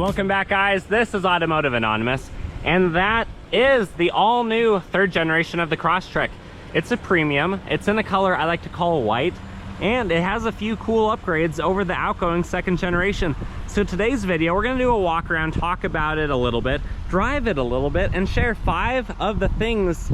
Welcome back, guys. This is Automotive Anonymous, and that is the all-new third generation of the Crosstrek. It's a premium. It's in a color I like to call white, and it has a few cool upgrades over the outgoing second generation. So today's video, we're going to do a walk around, talk about it a little bit, drive it a little bit, and share 5 of the things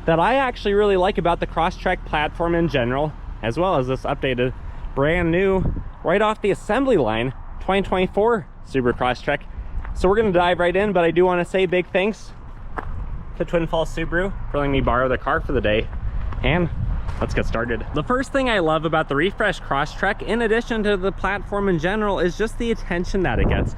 that I actually really like about the Crosstrek platform in general, as well as this updated, brand new, right off the assembly line, 2024 Subaru Crosstrek. So we're going to dive right in, but I do want to say big thanks to Twin Falls Subaru for letting me borrow their car for the day. And let's get started. The first thing I love about the refreshed Crosstrek, in addition to the platform in general, is just the attention that it gets.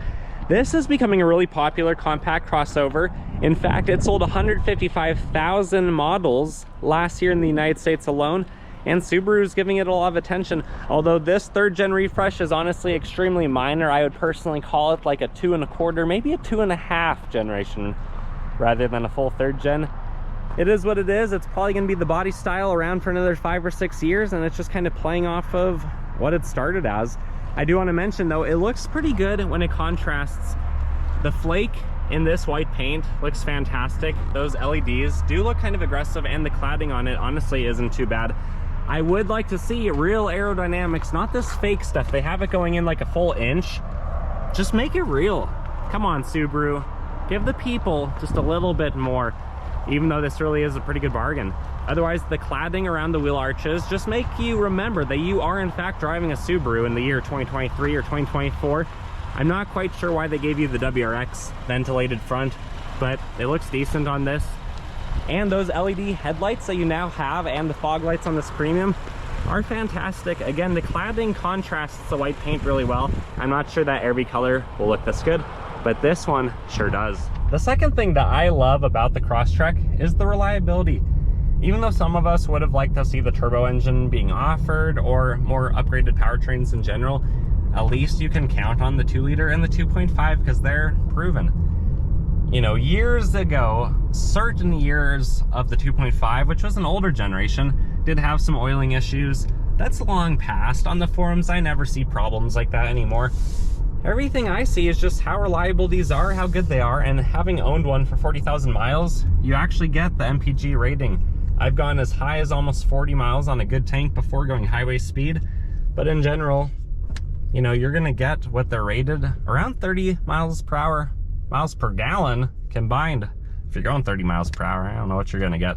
This is becoming a really popular compact crossover. In fact, it sold 155,000 models last year in the United States alone, and Subaru's giving it a lot of attention. Although this third gen refresh is honestly extremely minor, I would personally call it like a 2 1/4, maybe a 2.5 generation rather than a full third gen. It is what it is. It's probably going to be the body style around for another 5 or 6 years, and it's just kind of playing off of what it started as. I do want to mention though, it looks pretty good when it contrasts. The flake in this white paint looks fantastic. Those LEDs do look kind of aggressive, and the cladding on it honestly isn't too bad. I would like to see real aerodynamics, not this fake stuff. They have it going in like a full inch. Just make it real. Come on, Subaru. Give the people just a little bit more, even though this really is a pretty good bargain. Otherwise, the cladding around the wheel arches just make you remember that you are in fact driving a Subaru in the year 2023 or 2024. I'm not quite sure why they gave you the WRX ventilated front, but it looks decent on this. And those LED headlights that you now have and the fog lights on this premium are fantastic. Again, the cladding contrasts the white paint really well. I'm not sure that every color will look this good, but this one sure does. The second thing that I love about the Crosstrek is the reliability. Even though some of us would have liked to see the turbo engine being offered or more upgraded powertrains in general, at least you can count on the 2-liter and the 2.5 because they're proven. You know, years ago, certain years of the 2.5, which was an older generation, did have some oiling issues. That's long past. On the forums, I never see problems like that anymore. Everything I see is just how reliable these are, how good they are, and having owned one for 40,000 miles, you actually get the MPG rating. I've gone as high as almost 40 miles on a good tank before going highway speed, but in general, you know, you're gonna get what they're rated around 30 miles per gallon combined. If you're going 30 miles per hour, I don't know what you're gonna get.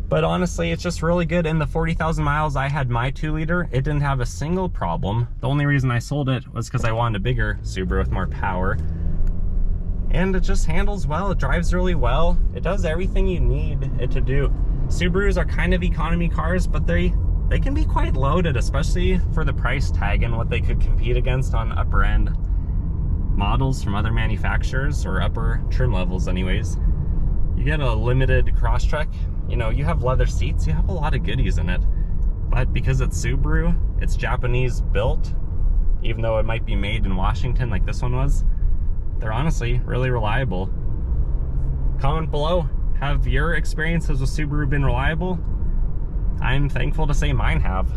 But honestly, it's just really good. In the 40,000 miles I had my 2-liter, it didn't have a single problem. The only reason I sold it was because I wanted a bigger Subaru with more power. And it just handles well, it drives really well. It does everything you need it to do. Subarus are kind of economy cars, but they can be quite loaded, especially for the price tag and what they could compete against on upper end models from other manufacturers, or upper trim levels anyways. You get a limited Crosstrek, you know, you have leather seats, you have a lot of goodies in it, but because it's Subaru, it's Japanese built, even though it might be made in Washington like this one was, they're honestly really reliable. Comment below, have your experiences with Subaru been reliable? I'm thankful to say mine have.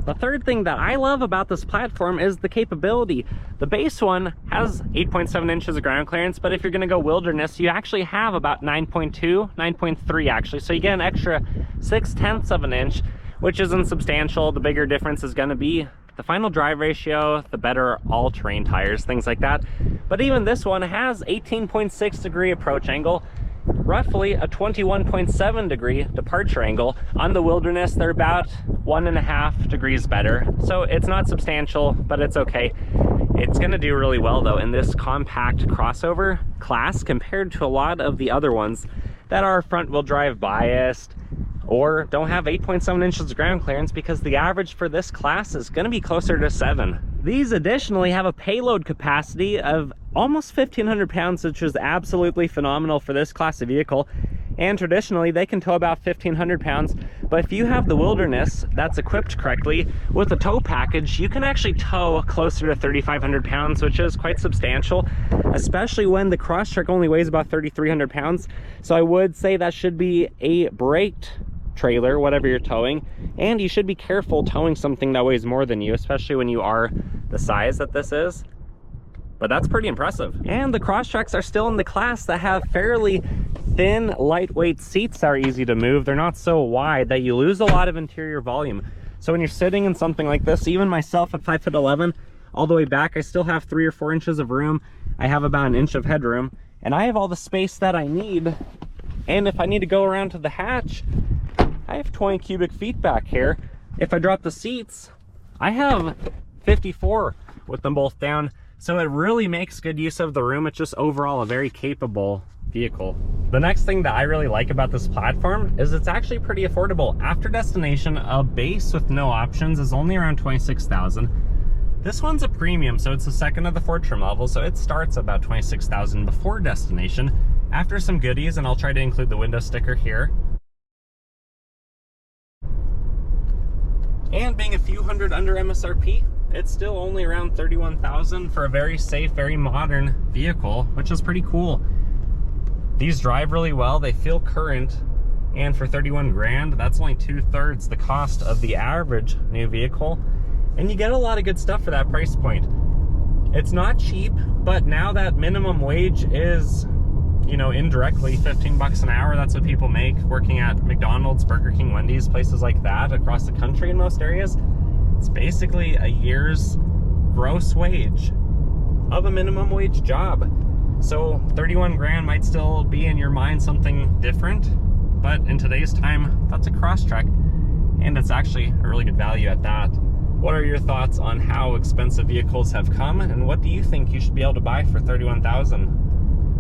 The third thing that I love about this platform is the capability. The base one has 8.7 inches of ground clearance, but if you're gonna go wilderness, you actually have about 9.2, 9.3 actually. So you get an extra 0.6 of an inch, which isn't substantial. The bigger difference is gonna be the final drive ratio, the better all-terrain tires, things like that. But even this one has 18.6 degree approach angle, roughly a 21.7 degree departure angle. On the wilderness, they're about 1.5 degrees better. So it's not substantial, but it's okay. It's gonna do really well though in this compact crossover class compared to a lot of the other ones that are front wheel drive biased or don't have 8.7 inches of ground clearance, because the average for this class is gonna be closer to 7. These additionally have a payload capacity of almost 1,500 pounds, which is absolutely phenomenal for this class of vehicle. And traditionally, they can tow about 1,500 pounds. But if you have the Wilderness that's equipped correctly with a tow package, you can actually tow closer to 3,500 pounds, which is quite substantial, especially when the Crosstrek only weighs about 3,300 pounds. So I would say that should be a braked trailer, whatever you're towing, and you should be careful towing something that weighs more than you, especially when you are the size that this is. but that's pretty impressive. And the Crosstreks are still in the class that have fairly thin, lightweight seats that are easy to move. They're not so wide that you lose a lot of interior volume. So when you're sitting in something like this, even myself at 5'11", all the way back, I still have 3 or 4 inches of room. I have about 1 inch of headroom, and I have all the space that I need. And if I need to go around to the hatch, I have 20 cubic feet back here. If I drop the seats, I have 54 with them both down. So it really makes good use of the room. It's just overall a very capable vehicle. The next thing that I really like about this platform is it's actually pretty affordable. After destination, a base with no options is only around $26,000. This one's a premium, so it's the second of the 4 trim levels, so it starts about $26,000 before destination. After some goodies, and I'll try to include the window sticker here. And being a few hundred under MSRP, it's still only around $31,000 for a very safe, very modern vehicle, which is pretty cool. These drive really well, they feel current, and for 31 grand, that's only 2/3 the cost of the average new vehicle. And you get a lot of good stuff for that price point. It's not cheap, but now that minimum wage is, you know, indirectly 15 bucks an hour, that's what people make working at McDonald's, Burger King, Wendy's, places like that across the country in most areas. It's basically a year's gross wage of a minimum wage job. So 31 grand might still be in your mind something different, but in today's time, that's a Crosstrek, and it's actually a really good value at that. What are your thoughts on how expensive vehicles have come, and what do you think you should be able to buy for $31,000?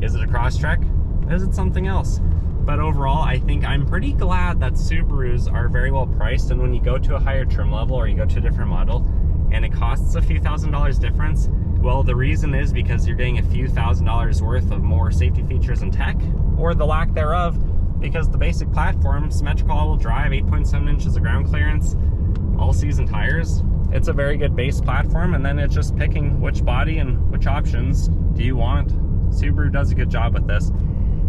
Is it a Crosstrek? Is it something else? But overall, I think I'm pretty glad that Subarus are very well priced, and when you go to a higher trim level or you go to a different model and it costs a few $1,000s difference, well, the reason is because you're getting a few $1,000s worth of more safety features and tech, or the lack thereof, because the basic platform, symmetrical all-wheel drive, 8.7 inches of ground clearance, all-season tires. It's a very good base platform, and then it's just picking which body and which options do you want. Subaru does a good job with this,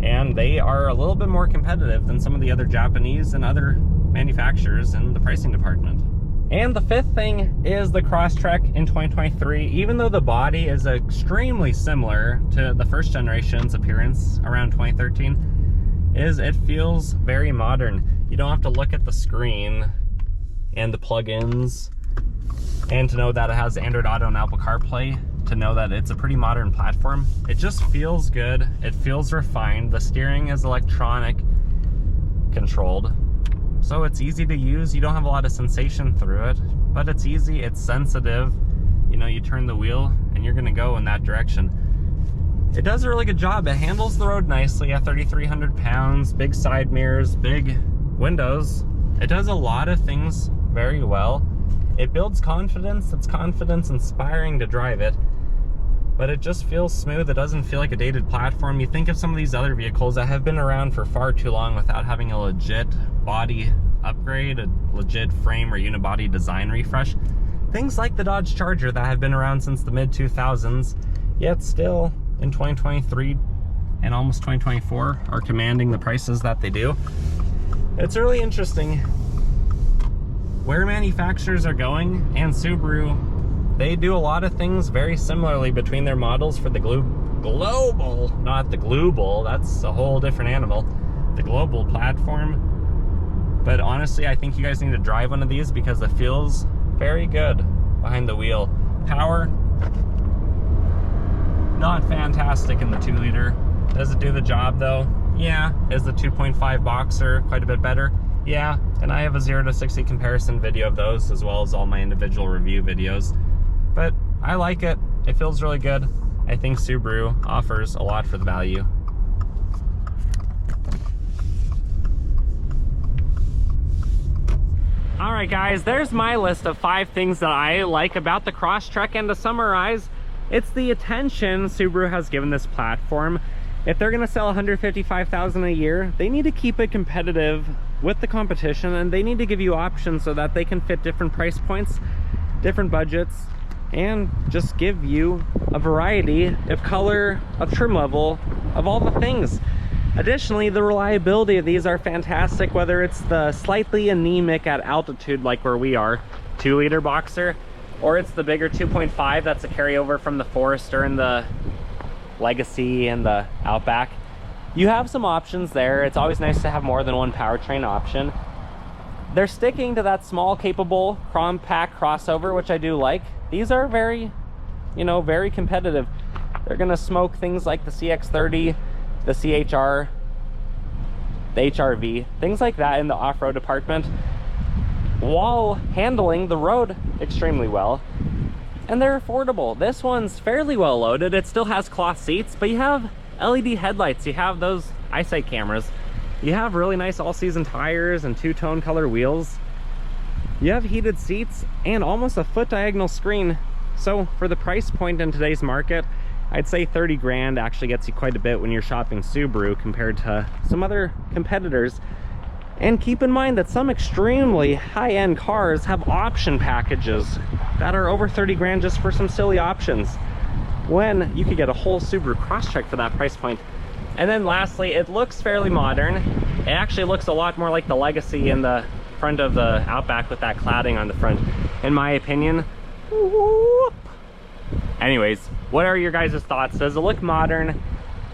and they are a little bit more competitive than some of the other Japanese and other manufacturers in the pricing department. And the fifth thing is the Crosstrek in 2023. Even though the body is extremely similar to the first generation's appearance around 2013, it feels very modern. You don't have to look at the screen and the plugins and to know that it has Android Auto and Apple CarPlay, to know that it's a pretty modern platform. It just feels good. It feels refined. The steering is electronic controlled, so it's easy to use. You don't have a lot of sensation through it, but it's easy, it's sensitive. You know, you turn the wheel and you're gonna go in that direction. It does a really good job. It handles the road nicely at 3,300 pounds, big side mirrors, big windows. It does a lot of things very well. It builds confidence. It's confidence inspiring to drive it, but it just feels smooth. It doesn't feel like a dated platform. You think of some of these other vehicles that have been around for far too long without having a legit body upgrade, a legit frame or unibody design refresh. Things like the Dodge Charger that have been around since the mid-2000s, yet still in 2023 and almost 2024 are commanding the prices that they do. It's really interesting where manufacturers are going, and Subaru, they do a lot of things very similarly between their models for the global, not the global, that's a whole different animal, the global platform. But honestly, I think you guys need to drive one of these because it feels very good behind the wheel. Power, not fantastic in the 2-liter. Does it do the job though? Yeah. Is the 2.5 Boxer quite a bit better? Yeah, and I have a 0 to 60 comparison video of those, as well as all my individual review videos. But I like it. It feels really good. I think Subaru offers a lot for the value. All right, guys, there's my list of 5 things that I like about the Crosstrek, and to summarize, it's the attention Subaru has given this platform. If they're gonna sell 155,000 a year, they need to keep it competitive with the competition, and they need to give you options so that they can fit different price points, different budgets, and just give you a variety of color, of trim level, of all the things. Additionally, the reliability of these are fantastic, whether it's the slightly anemic at altitude like where we are 2-liter Boxer, or it's the bigger 2.5 that's a carryover from the Forester and the Legacy and the Outback. You have some options there. It's always nice to have more than one powertrain option. They're sticking to that small, capable, compact crossover, which I do like. These are very, you know, very competitive. They're gonna smoke things like the CX-30, the CHR, the HRV, things like that in the off-road department, while handling the road extremely well. And they're affordable. This one's fairly well loaded. It still has cloth seats, but you have LED headlights, you have those eyesight cameras, you have really nice all-season tires and two-tone color wheels, you have heated seats and almost a foot diagonal screen. So for the price point in today's market, I'd say 30 grand actually gets you quite a bit when you're shopping Subaru compared to some other competitors. And keep in mind that some extremely high-end cars have option packages that are over 30 grand just for some silly options, when you could get a whole Subaru Crosstrek for that price point. And then lastly, it looks fairly modern. It actually looks a lot more like the Legacy in the front of the Outback with that cladding on the front, in my opinion. Whoop. Anyways, what are your guys' thoughts? Does it look modern?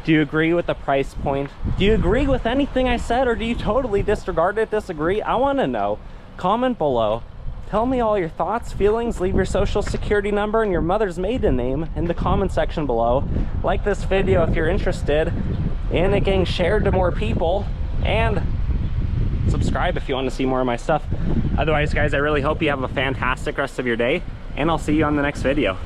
Do you agree with the price point? Do you agree with anything I said, or do you totally disregard it, disagree? I want to know. Comment below. Tell me all your thoughts, feelings. Leave your social security number and your mother's maiden name in the comment section below. Like this video if you're interested in it getting shared to more people, and subscribe if you want to see more of my stuff. Otherwise, guys, I really hope you have a fantastic rest of your day, and I'll see you on the next video.